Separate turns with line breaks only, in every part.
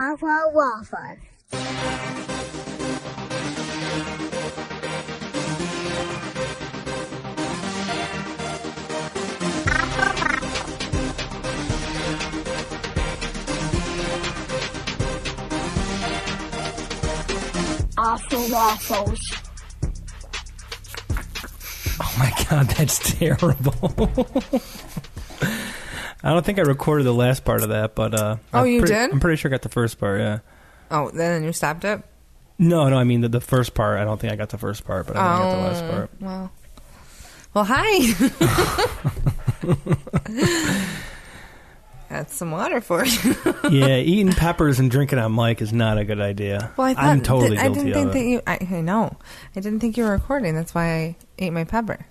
Waffle waffle. Awful waffles.
Oh my god, that's terrible. I don't think I recorded the last part of that, but
you did?
I'm pretty sure I got the first part, yeah.
Oh, then you stopped it?
No, I mean the first part. I don't think I got the first part, but I think I got the last part.
Well, hi. That's some water for you.
Yeah, eating peppers and drinking on mic is not a good idea.
Well,
I'm totally guilty of it.
I know. I didn't think you were recording. That's why I ate my pepper.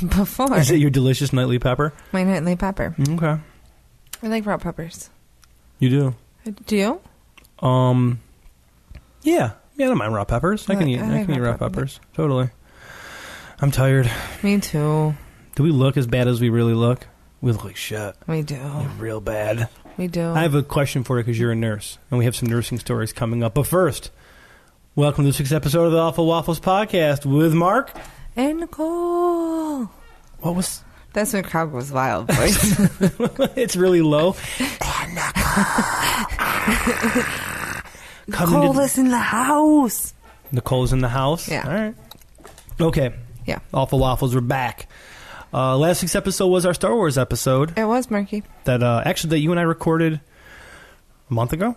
Before.
Is it your delicious nightly pepper?
My nightly pepper.
Okay.
I like raw peppers.
You do?
Do you?
Yeah, I don't mind raw peppers. I can eat raw peppers. Totally. I'm tired.
Me too.
Do we look as bad as we really look? We look like shit.
We do.
Like real bad.
We do.
I have a question for you because you're a nurse, and we have some nursing stories coming up. But first, welcome to this week's episode of the Awful Waffles podcast with Marc
and Nicole.
What was...
That's when crowd goes wild, voice.
It's really low. And
Nicole is in the house.
Nicole's in the house?
Yeah.
All right. Okay.
Yeah.
Awful Waffles, we're back. Last week's episode was our Star Wars episode.
It was, Marky.
That you and I recorded a month ago.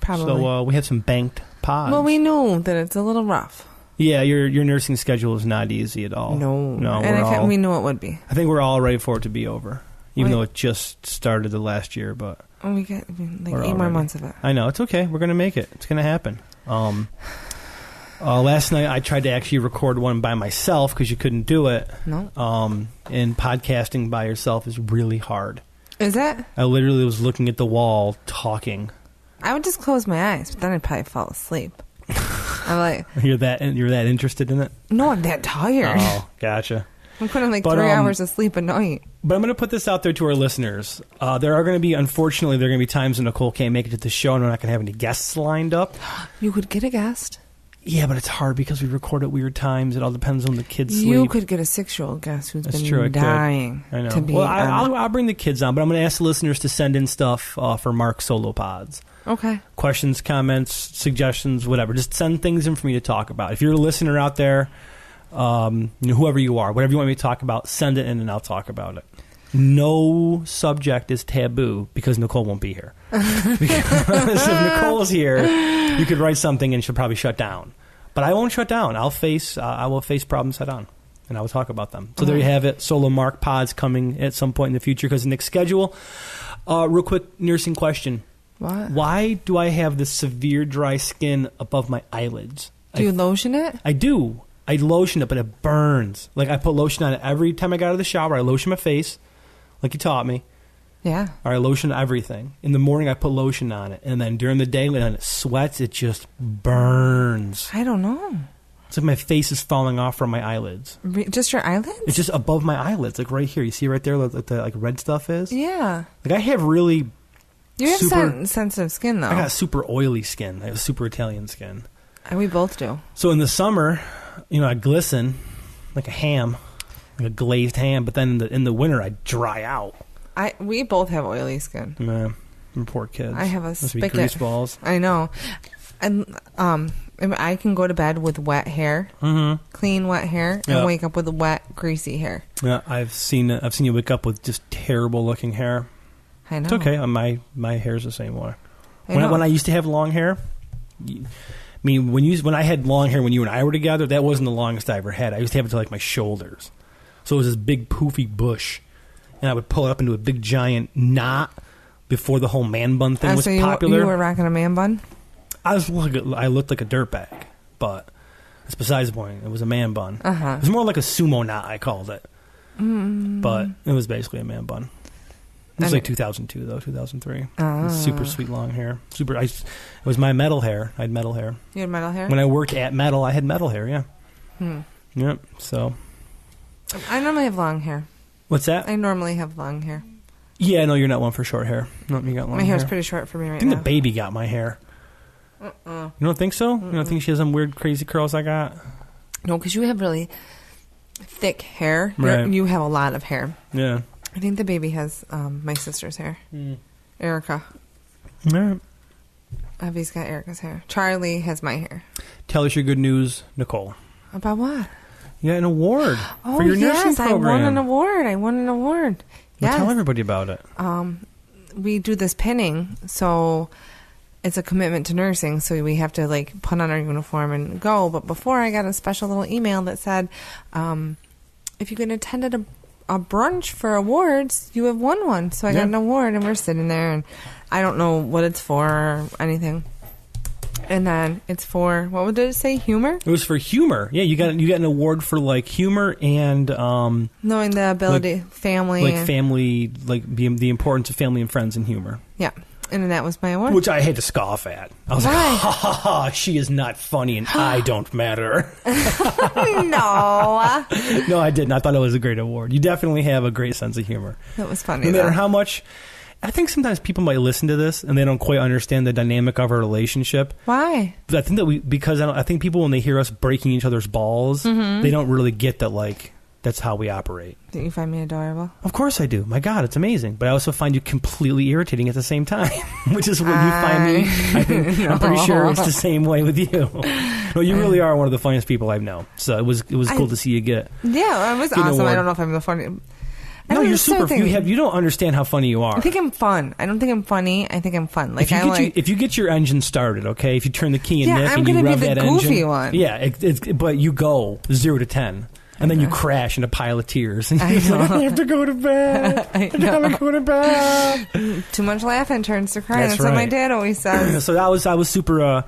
Probably.
So we had some banked pods.
Well, we knew that it's a little rough.
Yeah, your nursing schedule is not easy at all.
No. And we knew it would be.
I think we're all ready for it to be over, even though it just started the last year. But
we got like 8 more months of it.
I know. It's okay. We're going to make it. It's going to happen. Last night I tried to actually record one by myself because you couldn't do it.
No.
And podcasting by yourself is really hard.
Is that?
I literally was looking at the wall talking.
I would just close my eyes, but then I'd probably fall asleep. I'm like,
you're that interested in it?
No, I'm that tired.
Oh, gotcha.
I'm putting 3 hours of sleep a night.
But I'm going to put this out there to our listeners. There are going to be, unfortunately, times when Nicole can't make it to the show and we're not going to have any guests lined up.
You could get a guest.
Yeah, but it's hard because we record at weird times. It all depends on the kids' sleep.
You could get a 6-year-old guest who's been dying to be
on. I'll bring the kids on, but I'm going to ask the listeners to send in stuff for Marc's solo pods.
Okay.
Questions, comments, suggestions, whatever. Just send things in for me to talk about. If you're a listener out there, whoever you are, whatever you want me to talk about, send it in and I'll talk about it. No subject is taboo because Nicole won't be here. Because if Nicole's here, you could write something and she'll probably shut down. But I won't shut down. I will face problems head on, and I will talk about them. So there you have it. Solo Marc pods coming at some point in the future because of Nick's schedule. Real quick nursing question.
What?
Why do I have this severe dry skin above my eyelids?
Do you lotion it?
I do. I lotion it, but it burns. Like I put lotion on it every time I got out of the shower. I lotion my face, like you taught me.
Yeah.
Or I lotion everything. In the morning, I put lotion on it. And then during the day, when it sweats, it just burns.
I don't know.
It's like my face is falling off from my eyelids.
Just your eyelids?
It's just above my eyelids, like right here. You see right there, like the red stuff is?
Yeah.
Like I have really...
You have sensitive skin, though.
I got super oily skin. I have super Italian skin.
We both do.
So in the summer, I glisten like a ham, like a glazed ham. But then in the winter, I dry out.
We both have oily skin.
Man, poor kids.
I have a spigot.
Grease balls.
I know. And I can go to bed with wet hair, clean wet hair, and wake up with wet, greasy hair. Yeah,
I've seen you wake up with just terrible looking hair.
I know.
It's okay. My hair's the same way. When I used to have long hair, when I had long hair when you and I were together, that wasn't the longest I ever had. I used to have it to like my shoulders, so it was this big poofy bush, and I would pull it up into a big giant knot before the whole man bun thing was popular.
You were rocking a man bun?
I looked like a dirtbag, but that's besides the point. It was a man bun.
Uh-huh.
It was more like a sumo knot, I called it, but it was basically a man bun. It was like 2002, though, 2003. Super sweet long hair. It was my metal hair. I had metal hair.
You had metal hair?
When I worked at metal, I had metal hair, yeah. Yep, so.
I normally have long hair.
What's that?
I normally have long hair.
Yeah, no, you're not one for short hair. No, you got long
My hair's
hair.
pretty short for me right
I think
now.
the baby got my hair. You don't think so? You don't think she has some weird, crazy curls I got?
No, because you have really thick hair.
Right.
You have a lot of hair.
Yeah.
I think the baby has my sister's hair. Erica.
All right.
Abby's got Erica's hair. Charlie has my hair.
Tell us your good news, Nicole.
About what?
You got an award for your nursing program.
I won an award.
Well,
Yes.
tell everybody about it.
We do this pinning, so it's a commitment to nursing, so we have to like put on our uniform and go. But before, I got a special little email that said, if you can attend at a brunch for awards, you have won one. So I got an award, and we're sitting there, and I don't know what it's for or anything. And then it's for, what did it say? Humor?
It was for humor. Yeah, you got an award for like humor and
knowing the ability, family,
being the importance of family and friends and humor.
Yeah. And then that was my award.
Which I had to scoff at. I was like, ha ha ha, she is not funny and I don't matter.
No.
No, I didn't. I thought it was a great award. You definitely have a great sense of humor.
That was funny.
No matter how much... I think sometimes people might listen to this and they don't quite understand the dynamic of our relationship.
Why?
I think that I think people, when they hear us breaking each other's balls, they don't really get that, like, that's how we operate.
Do you find me adorable?
Of course I do. My God, it's amazing. But I also find you completely irritating at the same time, which is when you find me. I think, I'm pretty sure it's the same way with you. No, you really are one of the funniest people I know. So it was cool to see you get.
Yeah, it was awesome. I don't know if I'm the funny.
No, you're super. You don't understand how funny you are.
I think I'm fun. I don't think I'm funny. I think I'm fun. Like
if you get your engine started, okay, if you turn the key and Nick
I'm
and you rev that engine,
goofy one.
Yeah, but you go 0 to 10. And then you crash in a pile of tears. And you're like, I have to go to bed. I gotta go to bed.
Too much laughing turns to crying. That's
right.
what my dad always says.
So I was super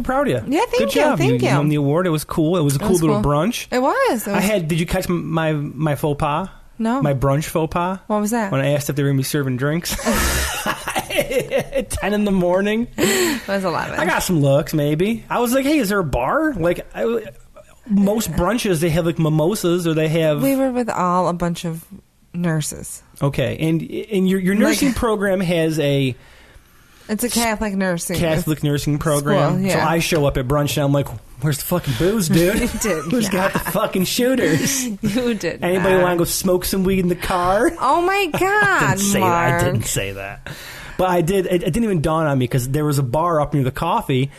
proud of you.
Yeah,
Good job.
Thank you.
You won the award. It was cool. It was a cool little brunch.
It was.
Did you catch my faux pas?
No.
My brunch faux pas?
What was that?
When I asked if they were going to be serving drinks. At 10 in the morning.
That was a lot of it.
I got some looks, maybe. I was like, hey, is there a bar? Like, most brunches, they have like mimosas or they have...
We were with a bunch of nurses.
Okay. And your nursing program has a...
It's a Catholic nursing
program.
School, yeah.
So I show up at brunch and I'm like, where's the fucking booze, dude?
You did.
Who's got the fucking shooters?
You did.
Anybody want to go smoke some weed in the car?
Oh my God,
I didn't say that. But I did. It didn't even dawn on me because there was a bar up near the coffee.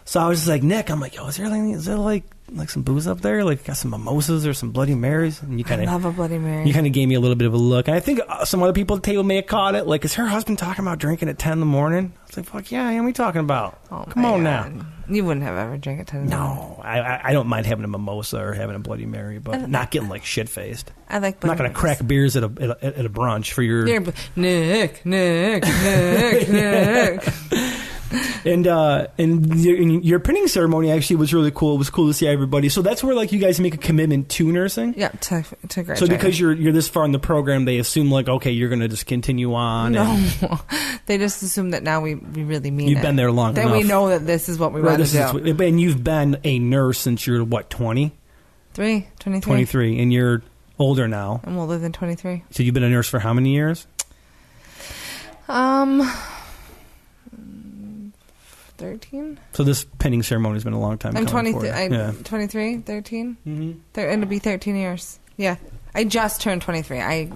So I was just like, Nick, I'm like, yo, is there like some booze up there? Like, got some mimosas or some Bloody Marys? And you kind of
love a Bloody Mary.
You kind of gave me a little bit of a look. And I think some other people at the table may have caught it. Like, is her husband talking about drinking at 10 in the morning? I was like, fuck yeah, what are we talking about?
Oh,
come on
God.
now.
You wouldn't have ever drank at 10 in the morning.
No, I don't mind having a mimosa or having a Bloody Mary, but not getting like shit faced.
I like.
I'm not going to crack beers at a brunch for your
Nick.
And your pinning ceremony actually was really cool. It was cool to see everybody. So that's where like you guys make a commitment to nursing.
Yeah, to graduate.
So because you're this far in the program, they assume like, okay, you're going to just continue on.
No, they just assume that now we really mean
You've been there long enough.
That we know that this is what we want to do.
And you've been a nurse since you're what, 20?
23.
23, and you're older now.
I'm older than 23.
So you've been a nurse for how many years?
13.
So this pinning ceremony has been a long time.
I'm
23.
23, 13.
Mm-hmm.
It'll be 13 years. Yeah, I just turned 23. I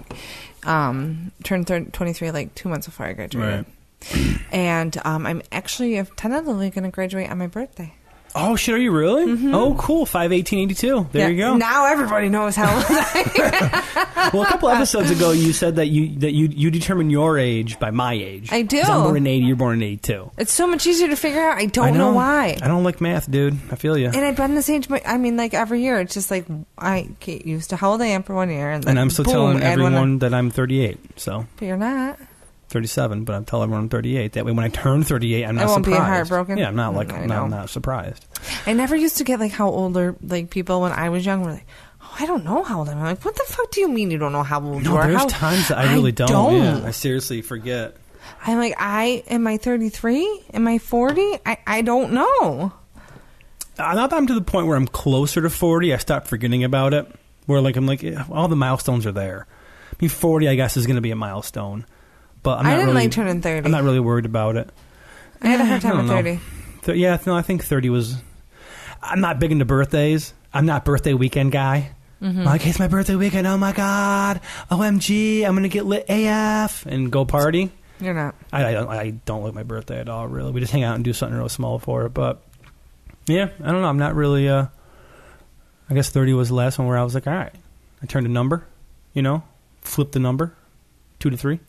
turned 23 like 2 months before I graduated.
Right.
And I'm actually tentatively going to graduate on my birthday.
Oh shit! Are you really?
Mm-hmm.
Oh, cool. 5/18/82. There you go.
Now everybody knows how old I am.
Well, a couple episodes ago, you said that you determine your age by my age.
I do.
'Cause I'm born in 80. You're born in 82.
It's so much easier to figure out. I don't know why.
I don't like math, dude. I feel you.
And I've been this age. I mean, like every year, it's just like I get used to how old I am for 1 year, and then
I'm still telling everyone that I'm 38. So.
But you're not.
37, but I'm telling everyone I'm 38. That way, when I turn 38, I'm not surprised.
I won't be heartbroken.
Yeah, I'm not like I'm not surprised.
I never used to get like how older like people when I was young were like, oh, I don't know how old I'm like, what the fuck do you mean you don't know how old you are?
There's times that I really don't. Yeah, I seriously forget.
I'm like, am I 33? Am I 40? I don't know.
Not that I'm to the point where I'm closer to 40. I stopped forgetting about it. Where like I'm like all the milestones are there. mean, 40, I guess, is going to be a milestone. But
I didn't like turning 30.
I'm not really worried about it.
I had a hard time with 30.
I think 30 was... I'm not big into birthdays. I'm not birthday weekend guy. I'm like, hey, it's my birthday weekend. Oh, my God. OMG. I'm going to get lit AF and go party.
You're not.
I don't like my birthday at all, really. We just hang out and do something real small for it. But, yeah, I don't know. I'm not really... I guess 30 was the last one where I was like, all right. I turned a number, flipped the number, 2 to 3.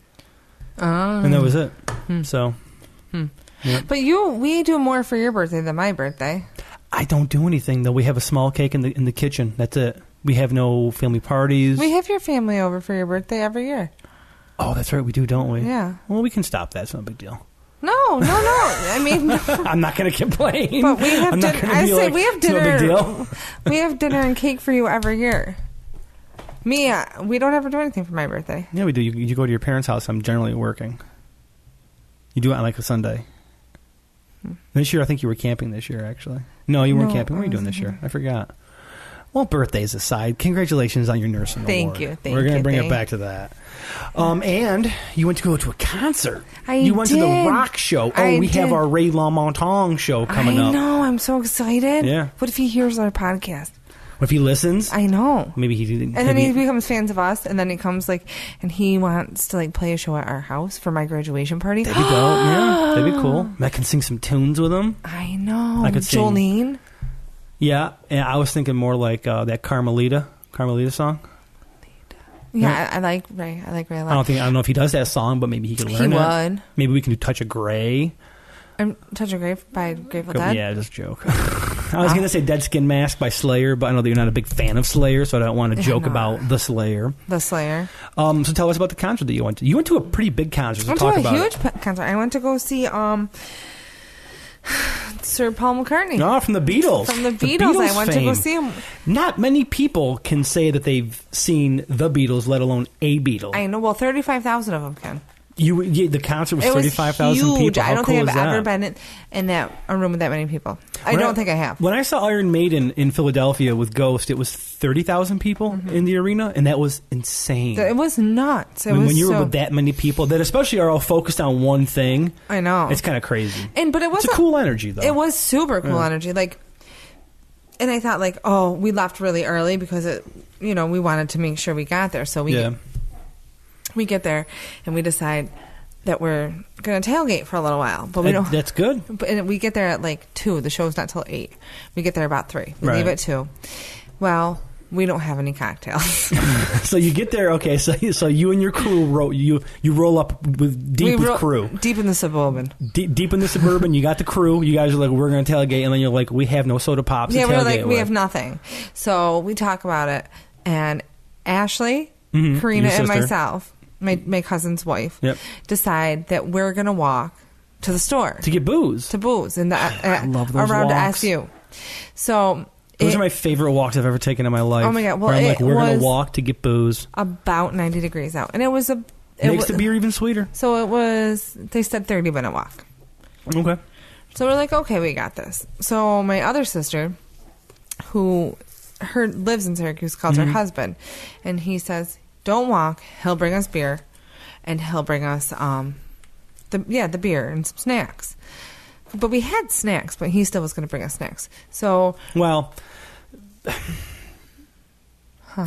And that was it. So... Yeah.
But we do more for your birthday than my birthday.
I don't do anything, though. We have a small cake in the kitchen. That's it. We have no family parties.
We have your family over for your birthday every year.
Oh, that's right. We do, don't we?
Yeah.
Well, we can stop that. It's not a big deal.
No. I mean...
I'm not going to complain.
But we have dinner. I say we have dinner.
It's no big deal.
We have dinner and cake for you every year. Me, we don't ever do anything for my birthday.
Yeah, we do. You go to your parents' house. I'm generally working. You do it on like a Sunday. This year, I think you were camping this year, actually. No, you weren't camping. What were you doing this year? I forgot. Well, birthdays aside, congratulations on your nursing award.
Thank you.
We're going to bring it back to that. And you went to go to a concert. You went to the rock show. Oh, we have our Ray LaMontagne show coming up.
I know. I'm so excited.
Yeah.
What if he hears our podcast?
What if he listens?
I know.
Maybe he didn't.
And then he becomes fans of us, and then he comes and he wants to play a show at our house for my graduation party.
That'd be dope. Yeah, that'd be cool. I can sing some tunes with him.
I know.
I could sing.
Jolene.
Yeah, and I was thinking more like that Carmelita song.
Yeah, I like Ray. I like Ray a lot.
I don't know if he does that song, but maybe he could learn it.
He would.
Maybe we can do Touch of Grey.
Touch of Grey by Grateful Dead?
Yeah, just a joke. I was going to say Dead Skin Mask by Slayer, but I know that you're not a big fan of Slayer, so I don't want to joke about the Slayer.
The Slayer.
So tell us about the concert that you went to. You went to a pretty big concert.
I went to a huge concert. I went to go see Sir Paul McCartney.
Oh, from the Beatles.
From the Beatles. I went to go see him.
Not many people can say that they've seen the Beatles, let alone a Beatle.
I know. Well, 35,000 of them can.
The concert was 35,000 people.
I don't think I've ever been in a room with that many people. I don't think I have.
When I saw Iron Maiden in Philadelphia with Ghost, it was 30,000 people in the arena, and that was insane.
It was nuts.
When you were with that many people that especially are all focused on one thing,
I know.
It's kind of crazy.
But it's
a cool energy, though.
It was super cool energy. And I thought, we left really early because we wanted to make sure we got there. So we get there and we decide that we're going to tailgate for a little while, but we don't.
That's good.
And we get there at 2. The show's not till 8. We get there about 3. We leave at 2. Well, we don't have any cocktails.
So you get there. Okay, so you and your crew roll up with crew
deep in the Suburban.
Deep in the Suburban. You got the crew. You guys are like, we're going to tailgate, and then you're like, we have no soda pops.
Yeah, we're like, we have nothing. So we talk about it, and Ashley, Karina, and myself. My cousin's wife decide that we're going to walk to the store.
To get booze.
I
love those
around
walks.
SU. So
those are my favorite walks I've ever taken in my life.
Oh my God. Well,
we're going to walk to get booze.
About 90 degrees out. And it was
makes the beer even sweeter.
So they said 30-minute walk.
Okay.
So we're like, okay, we got this. So my other sister, who lives in Syracuse, calls her husband. And he says, don't walk. He'll bring us beer, and he'll bring us the beer and some snacks. But we had snacks, but he still was going to bring us snacks. So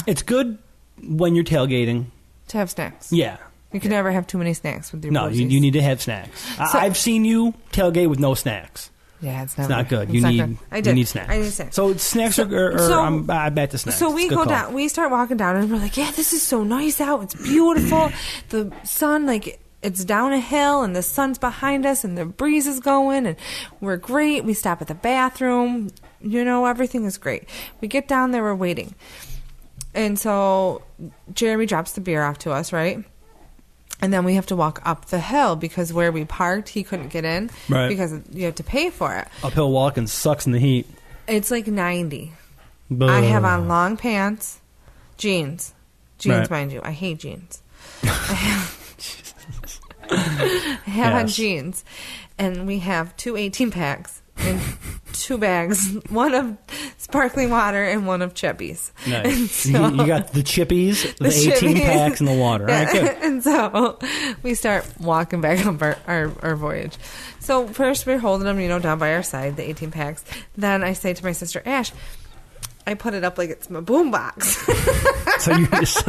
it's good when you're tailgating to have snacks.
Yeah,
you can never have too many snacks with your.
No, you need to have snacks. So, I've seen you tailgate with no snacks.
Yeah, it's
not good. You need snacks.
I need snacks.
So snacks I'm back to snacks.
So we go down. We start walking down, and we're like, "Yeah, this is so nice out. It's beautiful. The sun, it's down a hill, and the sun's behind us, and the breeze is going, and we're great." We stop at the bathroom. Everything is great. We get down there. We're waiting, and so Jeremy drops the beer off to us, right? And then we have to walk up the hill because where we parked, he couldn't get in because you have to pay for it.
Uphill walking sucks in the heat.
It's 90. I have on long pants, jeans, mind you. I hate jeans. I have on jeans, and we have 2 18-packs in 2 bags, one of sparkling water and one of chippies.
Nice.
So,
you got the chippies, the 18 packs, and the water.
Yeah.
All right, good.
And so we start walking back up our voyage. So first we're holding them, down by our side, the 18 packs. Then I say to my sister, Ash, I put it up like it's my boombox.
So you just,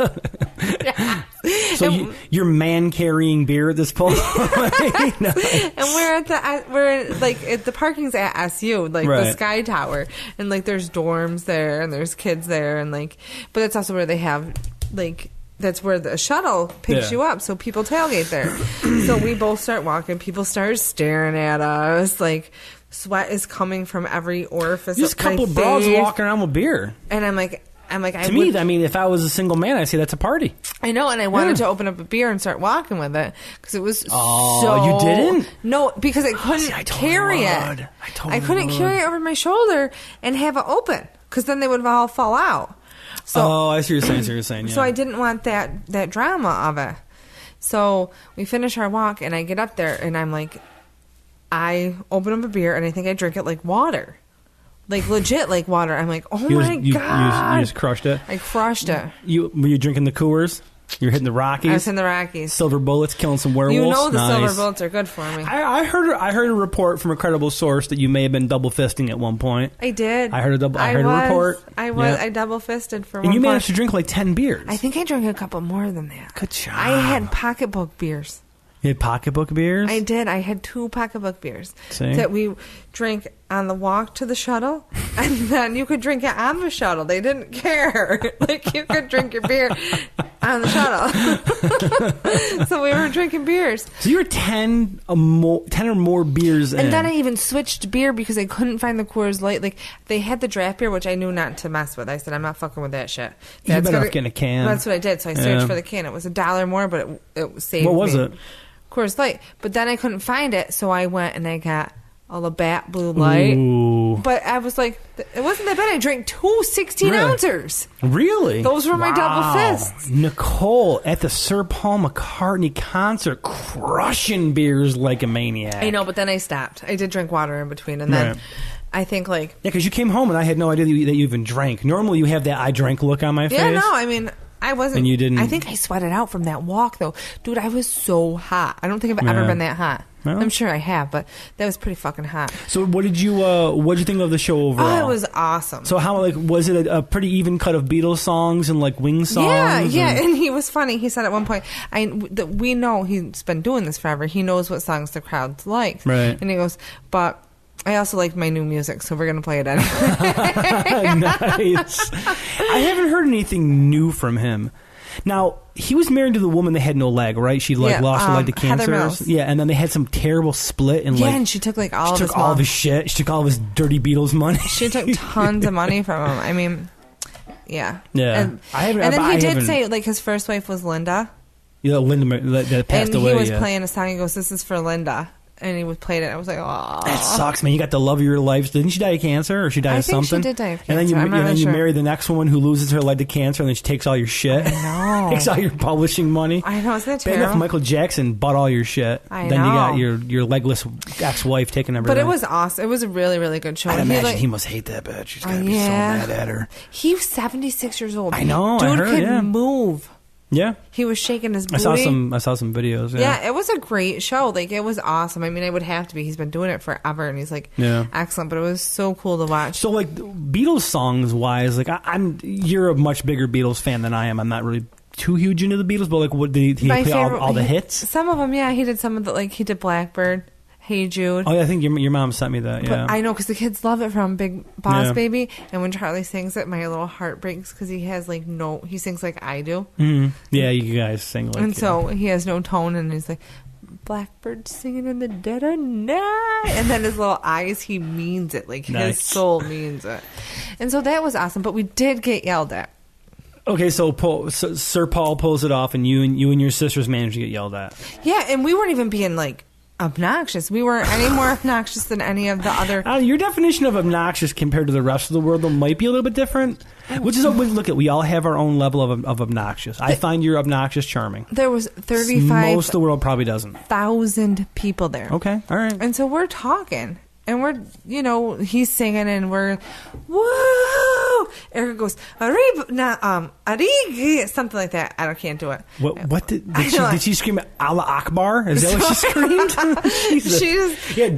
you're man carrying beer at this point. Nice.
And we're at the parking's at SU, like the Sky Tower, and like there's dorms there and there's kids there, and like, but that's also where they have like. That's where the shuttle picks you up, so people tailgate there. So we both start walking. People start staring at us. Like, sweat is coming from every orifice.
Just a couple of broads walking around with beer.
And I'm like,
to me, I mean, if I was a single man, I'd say that's a party.
I know, and I wanted to open up a beer and start walking with it because it was
you didn't?
No, because I couldn't carry it. I couldn't carry it over my shoulder and have it open because then they would all fall out. So,
I see what you're saying. Yeah.
So I didn't want that drama of it. So we finish our walk, and I get up there, and I'm like, I open up a beer, and I think I drink it like water. Like, legit like water. I'm like, oh, my God.
You just crushed it?
I crushed it.
Were you drinking the Coors? You were hitting the Rockies?
I was in the Rockies.
Silver bullets, killing some werewolves?
The silver bullets are good for me.
I heard a report from a credible source that you may have been double fisting at one point.
I did.
I heard a report.
I double fisted for one
point. And you
managed
managed to drink like 10 beers.
I think I drank a couple more than that.
Good job.
I had pocketbook beers.
You had pocketbook beers?
I did. I had 2 pocketbook beers
that
we drank on the walk to the shuttle, and then you could drink it on the shuttle. They didn't care. Like, you could drink your beer on the shuttle. So we were drinking beers.
So you were 10 or more beers in.
And then I even switched beer because I couldn't find the Coors Light. Like, they had the draft beer, which I knew not to mess with. I said, I'm not fucking with that shit.
You better off getting a can.
That's what I did. So I searched for the can. It was $1 more, but it saved me.
What was it?
Coors Light. But then I couldn't find it, so I went and I got a Labatt Blue Light.
Ooh.
But I was like, it wasn't that bad. I drank 2 16-ouncers.
Really?
Those were my double fists.
Nicole at the Sir Paul McCartney concert, crushing beers like a maniac.
I know, but then I stopped. I did drink water in between, and then I think like...
Yeah, because you came home and I had no idea that you even drank. Normally you have that I drank look on my face.
Yeah, no, I mean... I wasn't.
And you didn't.
I think I sweated out from that walk, though. Dude, I was so hot. I don't think I've ever been that hot. Well, I'm sure I have, but that was pretty fucking hot.
So, what did you think of the show overall?
Oh, it was awesome.
So, how was it a pretty even cut of Beatles songs and like Wings songs?
Yeah. And he was funny. He said at one point, we know he's been doing this forever. He knows what songs the crowd's like,
right?
And he goes, but I also like my new music, so we're going to play it anyway.
Nice. I haven't heard anything new from him. Now, he was married to the woman that had no leg, right? She lost her leg to cancer. Yeah, and then they had some terrible split.
And she took all
of his shit. She took all of his dirty Beatles money.
She took tons of money from him. I mean, yeah.
Yeah.
And then he did say, like, his first wife was Linda.
Yeah, Linda that passed away.
And he was playing a song. He goes, "This is for Linda." And he played it. I was like, oh.
That sucks, man. You got the love of your life. Didn't she die of cancer? Or she died of something?
I think she did die of cancer.
And then you marry the next woman who loses her leg to cancer, and then she takes all your shit.
I know.
Takes all your publishing money.
I know. Isn't that
terrible?
terrible?
Enough Michael Jackson bought all your shit.
I
then
know.
You got your legless ex-wife taking everything.
But it was awesome. It was a really, really good show.
I imagine he must hate that bitch. He's got to be so mad at her.
He was 76 years old.
I know.
Dude
I heard,
could move.
Yeah.
He was shaking his booty.
I saw some videos.
Yeah, it was a great show. Like, it was awesome. I mean, it would have to be. He's been doing it forever, and he's like excellent. But it was so cool to watch.
So, like, Beatles songs wise, like, you're a much bigger Beatles fan than I am. I'm not really too huge into the Beatles, but like, what did he play all the hits?
Some of them, yeah. He did some of the, like, he did Blackbird. Hey Jude.
Oh, yeah, I think your mom sent me that. Yeah,
but I know because the kids love it from Big Boss Baby, and when Charlie sings it, my little heart breaks because he has like he sings like I do.
Mm-hmm. Yeah, you guys sing like.
And so he has no tone, and he's like, "Blackbird singing in the dead of night," and then his little eyes, he means it, like his soul means it, and so that was awesome. But we did get yelled at.
Okay, so Sir Paul pulls it off, and you and your sisters managed to get yelled at.
Yeah, and we weren't even being like obnoxious. We weren't any more obnoxious than any of the other.
Your definition of obnoxious compared to the rest of the world might be a little bit different. Which is look at we all have our own level of obnoxious. I find your obnoxious charming.
There was 35.
Most of the world probably doesn't.
1,000 people there.
Okay, all right.
And so we're talking, And we're, he's singing and we're, woo! Erica goes, Arigi, something like that. I can't do it.
What did she scream Allah Akbar? Is that what she screamed?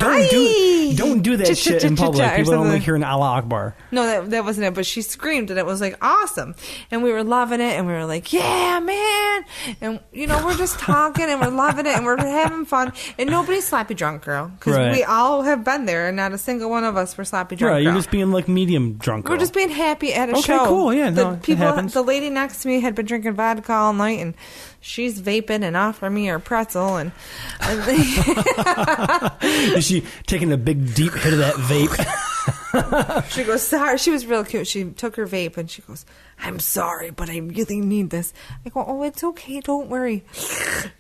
Don't do that shit in public. People don't like hearing Allah Akbar.
No, that wasn't it. But she screamed and it was like awesome. And we were loving it and we were like, yeah, man. And, we're just talking and we're loving it and we're having fun. And nobody's sloppy drunk, girl. Because we all have been there. And not a single one of us were sloppy drunk.
Right, you're just being like medium drunk. Girl.
We're just being happy at a show.
Okay, cool. Yeah, it happens.
The lady next to me had been drinking vodka all night, and she's vaping and offering me her pretzel. And
is she taking a big deep hit of that vape?
She goes, sorry. She was real cute. She took her vape and she goes, I'm sorry, but I really need this. I go, oh, it's okay. Don't worry.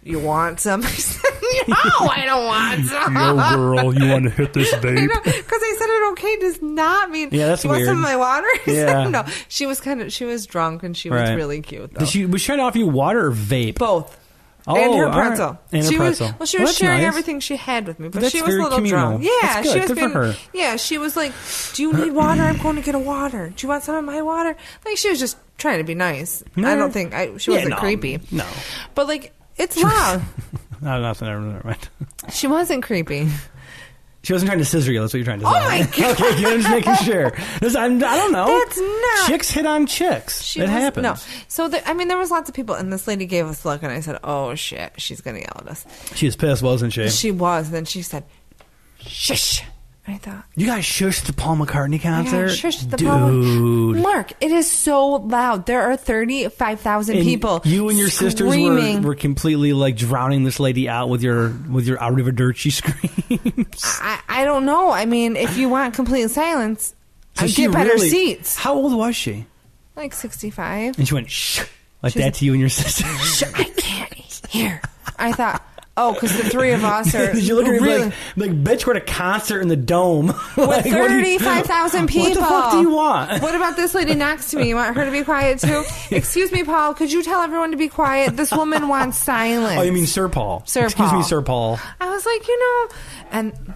You want some? I said, no, I don't want some.
Yo, girl, you want to hit this vape?
Because I said it okay does not mean.
Yeah, that's
you
weird.
Want some of my water?
Yeah.
No, she was drunk and she was really cute. Though.
Was she trying to offer you water or vape?
Both.
Oh,
and her pretzel.
Right. And her pretzel.
She was sharing
nice.
everything she had with me, but
that's
she was a little
communal.
drunk. Yeah,
that's good.
she was
good
being,
for her.
Yeah, she was like, "Do you need water? I'm going to get a water. Do you want some of my water?" Like she was just trying to be nice.
No.
I don't think she wasn't creepy.
No,
but like it's loud.
Nothing. Never mind.
She wasn't creepy.
She wasn't trying to scissor you. That's what you're trying to say.
Oh my god!
Okay, I'm just making sure. I don't know.
That's not.
Chicks hit on chicks. It happens.
No. So there was lots of people, and this lady gave us a look, and I said, "Oh shit, she's gonna yell at us."
She was pissed, wasn't she?
She was. Then she said, "Shush." I thought,
you guys shushed the Paul McCartney concert?
Shushed the
Dude.
Mark, it is so loud. There are 35,000 people.
You and your sisters were completely like drowning this lady out with your out of her dirt she screams.
I don't know. I mean, if you want complete silence, get better seats.
How old was she?
Like 65.
And she went shh like that to you and your sister.
Shh, I can't hear. I thought, oh, because the three of us are
you look at her
really
like, bitch, we're at a concert in the Dome.
With 35,000 people.
What the fuck do you want?
What about this lady next to me? You want her to be quiet too? Excuse me, Paul, could you tell everyone to be quiet? This woman wants silence.
Oh, you mean Sir Paul?
Excuse
me, Sir Paul.
I was like, and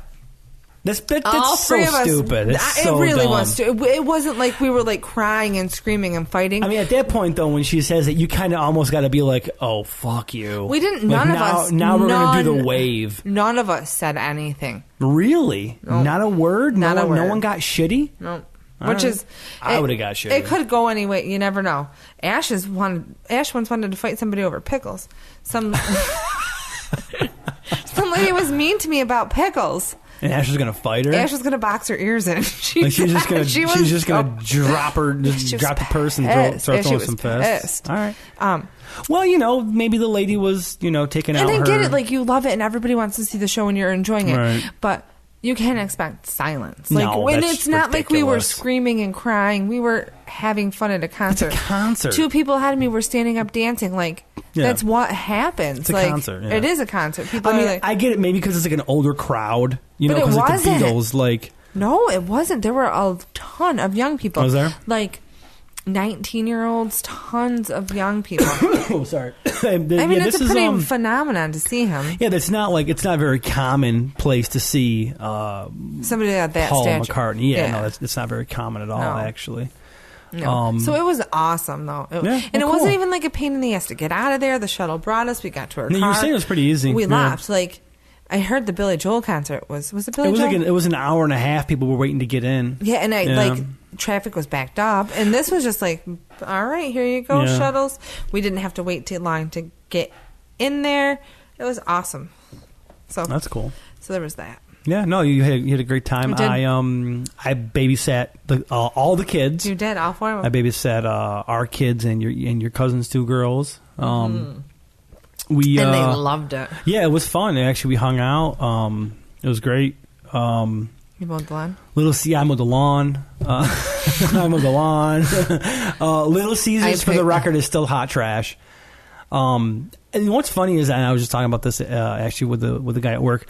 that's so stupid. It's so
really
dumb.
was. It wasn't like we were like crying and screaming and fighting.
I mean, at that point, though, when she says it, you kind of almost got to be like, "Oh, fuck you."
We didn't. None of us.
Now we're going to do the wave.
None of us said anything.
Really?
Nope.
Not a word.
Not a word.
No one got shitty.
No.
Which is, I would have got shitty.
It could go anyway. You never know. Ash once wanted to fight somebody over pickles. Some lady was mean to me about pickles.
And Ash was gonna fight her.
Ash was gonna box her ears in.
She was just gonna drop the purse and start throwing some fists. All right. Well, maybe the lady was, taking out.
And I get it. Like you love it, and everybody wants to see the show, and you're enjoying it.
Right.
But you can't expect silence.
No,
when
that's
it's not
ridiculous.
like we were screaming and crying. We were having fun at a concert.
It's a concert.
Two people ahead of me were standing up dancing. That's what happens.
It's a concert. Yeah.
It is a concert. People
I get it. Maybe because it's like an older crowd.
But it wasn't.
The Beatles,
No, it wasn't. There were a ton of young people.
Was there?
19-year-olds, tons of young people.
Oh, sorry.
It's a pretty phenomenon to see him.
Yeah, it's not a very common place to see
somebody at that
Paul
stature.
McCartney. Yeah, no, it's not very common at all, actually.
No. So it was awesome, though. It wasn't even like a pain in the ass to get out of there. The shuttle brought us. We got to our car.
You were saying it was pretty easy.
We left. I heard the Billy Joel concert was it Billy Joel?
It was an hour and a half. People were waiting to get in.
Yeah, and traffic was backed up, and this was just like, all right, here you go, shuttles. We didn't have to wait too long to get in there. It was awesome. So
that's cool.
So there was that.
Yeah, no, you had a great time. I babysat all the kids.
You did, all four of them.
I babysat our kids and your cousin's two girls. And they
loved it.
Yeah, it was fun. Actually, we hung out. It was great.
You mowed the lawn?
I mowed the lawn. I mowed the lawn. Little Caesars, for the record, is still hot trash. And what's funny is, and I was just talking about this actually with the guy at work,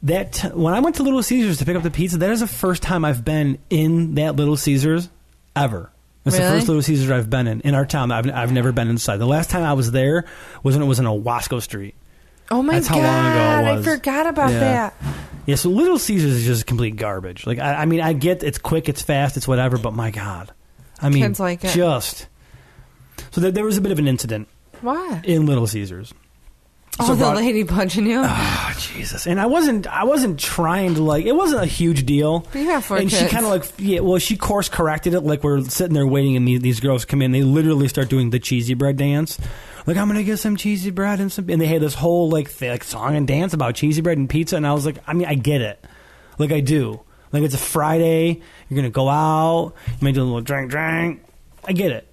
that when I went to Little Caesars to pick up the pizza, that is the first time I've been in that Little Caesars ever. It's the first Little Caesars I've been in our town. I've never been inside. The last time I was there was when it was in Owasco Street.
Oh my God!
That's how long ago it was.
I forgot about that.
Yeah, so Little Caesars is just complete garbage. Like, I mean, I get it's quick, it's fast, it's whatever, but my God. I mean,
kids like it.
just. So there was a bit of an incident.
What?
In Little Caesars.
Oh,
So
the lady punching you?
Oh, Jesus. And I wasn't trying to, like, it wasn't a huge deal.
But you have 4
and
kids.
she kind of, like, yeah, well, she course corrected it. Like, we're sitting there waiting, and these girls come in. They literally start doing the cheesy bread dance. Like, I'm going to get some cheesy bread and they had this whole, like song and dance about cheesy bread and pizza. And I was like, I mean, I get it. Like, I do. Like, it's a Friday. You're going to go out. You may do a little drink. I get it.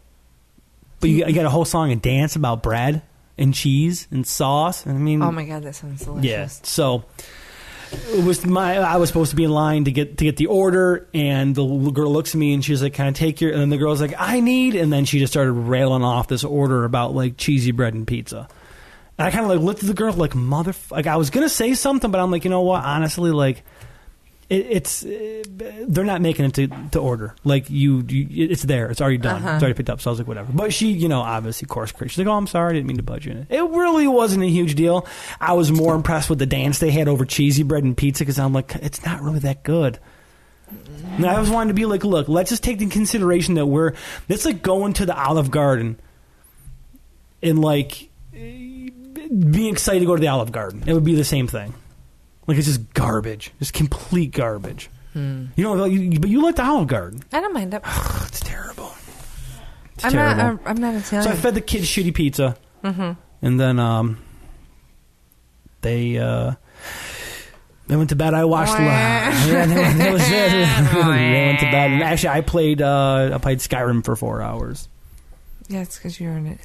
But you got a whole song and dance about bread and cheese and sauce. I mean,
oh my God, that sounds delicious.
Yeah. So it was I was supposed to be in line to get the order, and the little girl looks at me and she's like, "Can I take your?" And then the girl's like, "I need," and then she just started railing off this order about like cheesy bread and pizza. And I kind of like looked at the girl like like I was gonna say something, but I'm like, you know what? Honestly, like. They're not making it to order. Like it's there. It's already done. It's already picked up. So I was like, whatever. But she, obviously course corrected. She's like, oh, I'm sorry. I didn't mean to budge in it. It really wasn't a huge deal. I was more impressed with the dance they had over cheesy bread and pizza because I'm like, it's not really that good. And I was wanting to be like, look, let's just take into consideration that it's like going to the Olive Garden and like being excited to go to the Olive Garden. It would be the same thing. Like, it's just garbage. Just complete garbage. But you like the Olive Garden.
I don't mind it.
It's terrible. It's
I'm
terrible.
not Italian.
So I fed the kids shitty pizza. Mm-hmm. And then they went to bed. I watched that was it. They went to bed. And actually, I played Skyrim for 4 hours.
Yeah, it's because you're an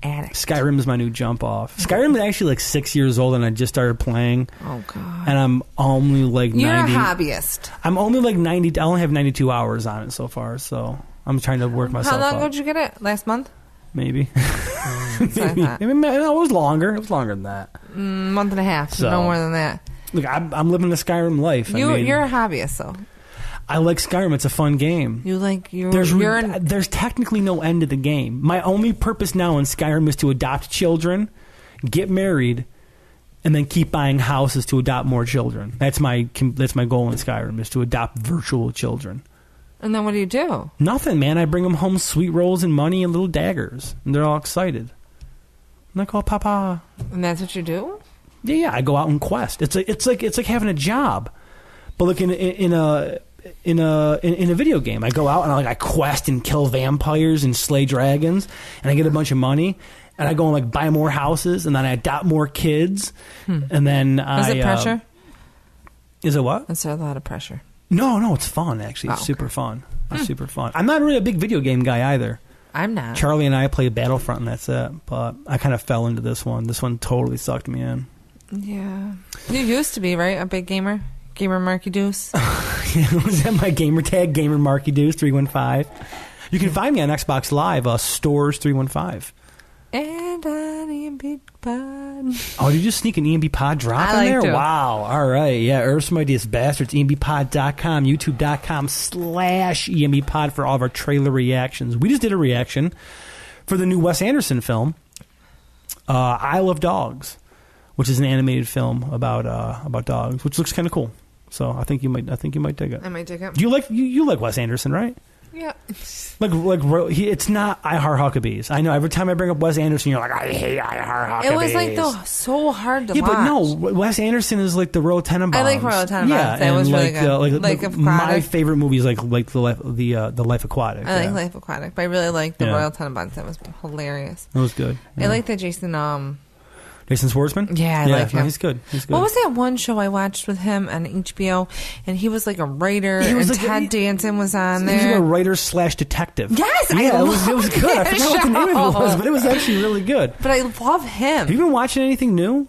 addict.
Skyrim is my new jump off. Skyrim is actually like 6 years old, and I just started playing.
Oh God!
And I'm only like 90.
You're a hobbyist.
I'm only like 90. I only have 92 hours on it so far, so I'm trying to work myself up.
How long ago did you get it? Last month?
Maybe.
Maybe.
No, it was longer. It was longer than that.
Month and a half. So, no more than that.
Look, I'm living the Skyrim life.
You're a hobbyist, though.
I like Skyrim. It's a fun game. There's technically no end to the game. My only purpose now in Skyrim is to adopt children, get married, and then keep buying houses to adopt more children. That's my goal in Skyrim, is to adopt virtual children.
And then what do you do?
Nothing, man. I bring them home sweet rolls and money and little daggers, and they're all excited. And they call Papa.
And that's what you do?
Yeah. I go out and quest. It's like having a job, but like in a video game. I go out and I quest and kill vampires and slay dragons, and I get a bunch of money, and I go and like buy more houses, and then I adopt more kids, and then
Is it pressure?
Is it what?
Is there a lot of pressure?
No, it's fun actually. It's super fun. It's super fun. I'm not really a big video game guy either.
I'm not.
Charlie and I play Battlefront, and that's it. But I kind of fell into this one. This one totally sucked me in.
Yeah, you used to be, right? A big gamer. Gamer Marky Deuce.
Was that my gamer tag? Gamer Marky Deuce 315. You can find me on Xbox Live, Stores 315.
And an EMP pod.
Oh, did you just sneak an EMP pod drop in there?
To.
Wow. All right. Yeah, Earth's Mightiest Bastards, EMPpod.com, YouTube.com/EMP pod for all of our trailer reactions. We just did a reaction for the new Wes Anderson film, Isle of Dogs, which is an animated film about dogs, which looks kind of cool. So I think you might dig it.
I might dig it.
Do you like Wes Anderson, right?
Yeah.
It's not I Heart Huckabees. I know every time I bring up Wes Anderson, you're like, I hate I Heart Huckabees.
It was like so hard to watch.
Yeah, but no, Wes Anderson is like the Royal Tenenbaums.
I like Royal Tenenbaums.
Yeah,
that was really good.
Like my favorite movie is like the Life Aquatic.
I like Life Aquatic, but I really like the Royal Tenenbaums. That was hilarious.
That was good. Yeah.
I like the Jason
Schwartzman?
Yeah, I like him.
He's good.
What was that one show I watched with him on HBO? And he was like a writer, and like, Ted Danson was on there.
He was like a writer/detective.
Yes!
Yeah, it was good. I forgot what the name of it was, but it was actually really good.
But I love him.
Have you been watching anything new?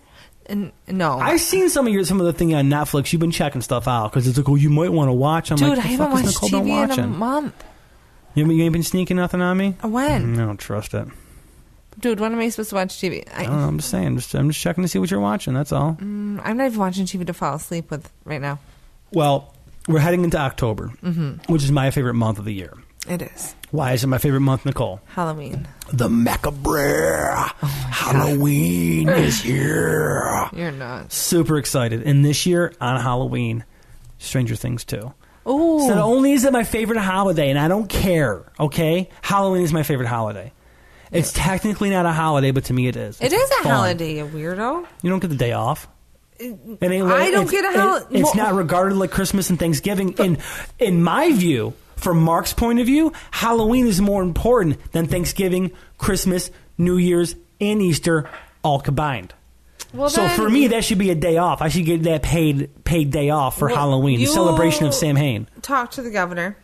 No.
I've seen some of the thing on Netflix. You've been checking stuff out, because it's like, oh, you might want to watch. I'm
Dude,
like,
I haven't watched TV in a month.
You ain't been sneaking nothing on me?
When?
I don't trust it.
Dude, when am I supposed to watch TV?
I don't know, I'm just saying. I'm just checking to see what you're watching. That's all.
I'm not even watching TV to fall asleep with right now.
Well, we're heading into October, which is my favorite month of the year.
It is.
Why is it my favorite month, Nicole?
Halloween.
The macabre. Halloween is here.
You're nuts.
Super excited. And this year on Halloween, Stranger Things 2.
Ooh.
So not only is it my favorite holiday, and I don't care, okay? Halloween is my favorite holiday. It's technically not a holiday, but to me it is.
It is a
fun.
holiday, you weirdo.
You don't get the day off.
I don't get a holiday.
It's not regarded like Christmas and Thanksgiving. In my view, from Mark's point of view, Halloween is more important than Thanksgiving, Christmas, New Year's, and Easter all combined.
Well,
so for me, that should be a day off. I should get that paid day off for Halloween, the celebration of Sam Hain.
Talk to the governor.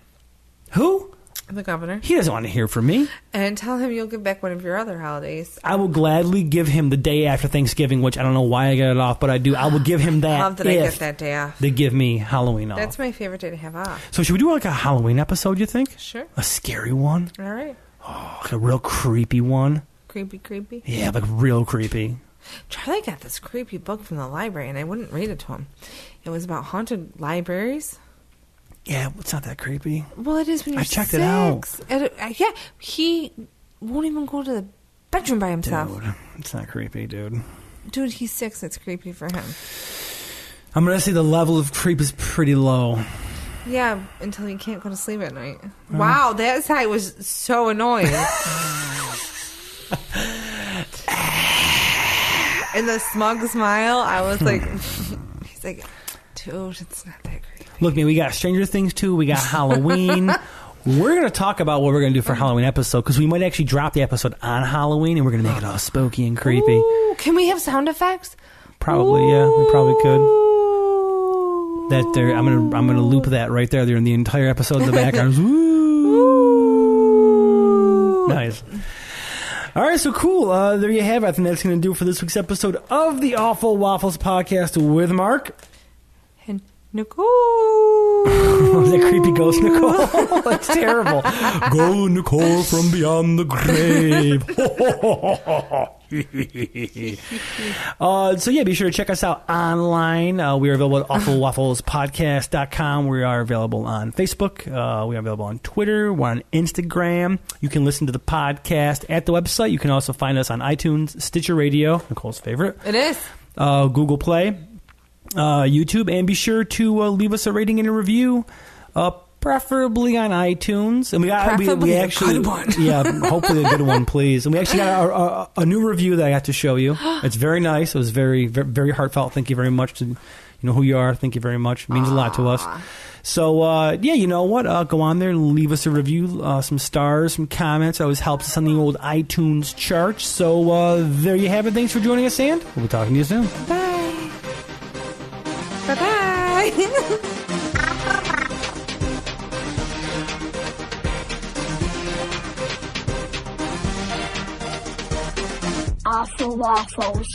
Who?
The governor.
He doesn't want to hear from me.
And tell him you'll give back one of your other holidays.
I will gladly give him the day after Thanksgiving, which I don't know why I got it off, but I do. I will give him that.
Love that I get that day off.
They give me Halloween off.
That's my favorite day to have off.
So should we do like a Halloween episode, you think?
Sure.
A scary one?
All right.
Oh, like a real creepy one?
Creepy?
Yeah, like real creepy.
Charlie got this creepy book from the library, and I wouldn't read it to him. It was about haunted libraries.
Yeah, it's not that creepy.
Well, it is when you're 6.
I checked it out.
Yeah, he won't even go to the bedroom by himself.
Dude, it's not creepy, dude.
Dude, he's 6. It's creepy for him.
I'm going to say the level of creep is pretty low.
Yeah, until you can't go to sleep at night. Wow, that side was so annoying. And the smug smile, I was like, he's like, dude, it's not that creepy.
Look, man, we got Stranger Things 2, we got Halloween. We're going to talk about what we're going to do for Halloween episode, because we might actually drop the episode on Halloween, and we're going to make it all spooky and creepy.
Ooh, can we have sound effects?
Probably, yeah, we probably could. I'm gonna loop that right there in the entire episode in the background. Ooh. Nice. All right, so cool. There you have it. I think that's going to do it for this week's episode of the Awful Waffles podcast with Mark.
And Nicole.
Was that creepy ghost Nicole? That's terrible. Go, Nicole, from beyond the grave. So yeah, be sure to check us out online. We are available at awfulwafflespodcast.com. We are available on Facebook. We are available on Twitter. We're on Instagram. You can listen to the podcast at the website. You can also find us on iTunes, Stitcher Radio, Nicole's favorite.
It is.
Google Play, YouTube, and be sure to leave us a rating and a review. Preferably on iTunes, and we actually, a good one. Yeah, hopefully a good one, please. And we actually got a new review that I got to show you. It's very nice. It was very, very, very heartfelt. Thank you very much to who you are. Thank you very much. It means a lot to us. So yeah, you know what? Go on there and leave us a review, some stars, some comments. It always helps us on the old iTunes charts. So there you have it. Thanks for joining us, and we'll be talking to you soon.
Bye. Bye.
Awful Waffles.